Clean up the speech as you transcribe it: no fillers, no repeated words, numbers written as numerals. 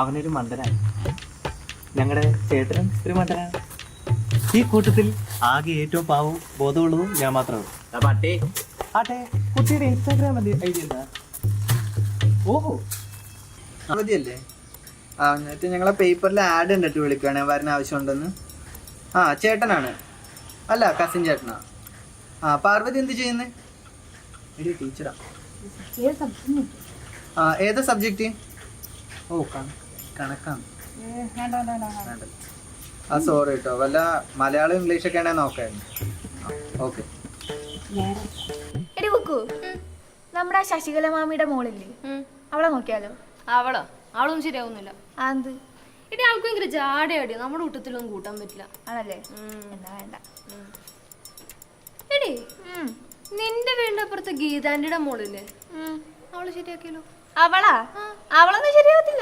അവനൊരു മണ്ടനാണ്. ഞങ്ങളുടെ ചേട്ടനും ഒരു മണ്ടനാണ്. ഈ കൂട്ടത്തിൽ ആകെ ഏറ്റവും പാവവും ബോധമുള്ളതും ഞാൻ മാത്രമാണ്. പട്ടേ ആട്ടെ, കുട്ടിയുടെ ഇൻസ്റ്റാഗ്രാം ഐ ഡി എന്താ? ഓഹോ, അവധിയല്ലേ? എന്നിട്ട് ഞങ്ങളെ പേപ്പറിൽ ആഡ് ഉണ്ടിട്ട് വിളിക്കുകയാണെ വരാൻ ആവശ്യമുണ്ടെന്ന്. ചേട്ടനാണ്. അല്ല, കസിൻ ചേട്ടനാ. പാർവതി എന്ത് ചെയ്യുന്നത്? എടി ടീച്ചറാ. ഏതാ സബ്ജക്റ്റ്? ഓ, കണക്കാണ്. സോറി കേട്ടോ, വല്ല മലയാളം ഇംഗ്ലീഷൊക്കെ ആണെങ്കിൽ നോക്കായിരുന്നു. ഓക്കെ. എടി ബുക്കു, നമ്മുടെ ശശികല മാമിയുടെ മോളില്ലേ, അവളെ നോക്കിയാലോ? അവളൊന്നും ശരിയാവുന്നില്ല. എന്ത്? ഇനി ആൾക്ക് ഭയങ്കര ജാടയാടി, നമ്മുടെ കൂട്ടത്തിലൊന്നും കൂട്ടാൻ പറ്റില്ല. ആണല്ലേ? എന്നാ വേണ്ട. എടി, നിന്റെ വീടിന്റെ അപ്പുറത്ത് ഗീതാന്റിയുടെ മോളില്ലേ, അവള് ശരിയാക്കിയല്ലോ. അവളൊന്നും ശരിയാവത്തില്ല.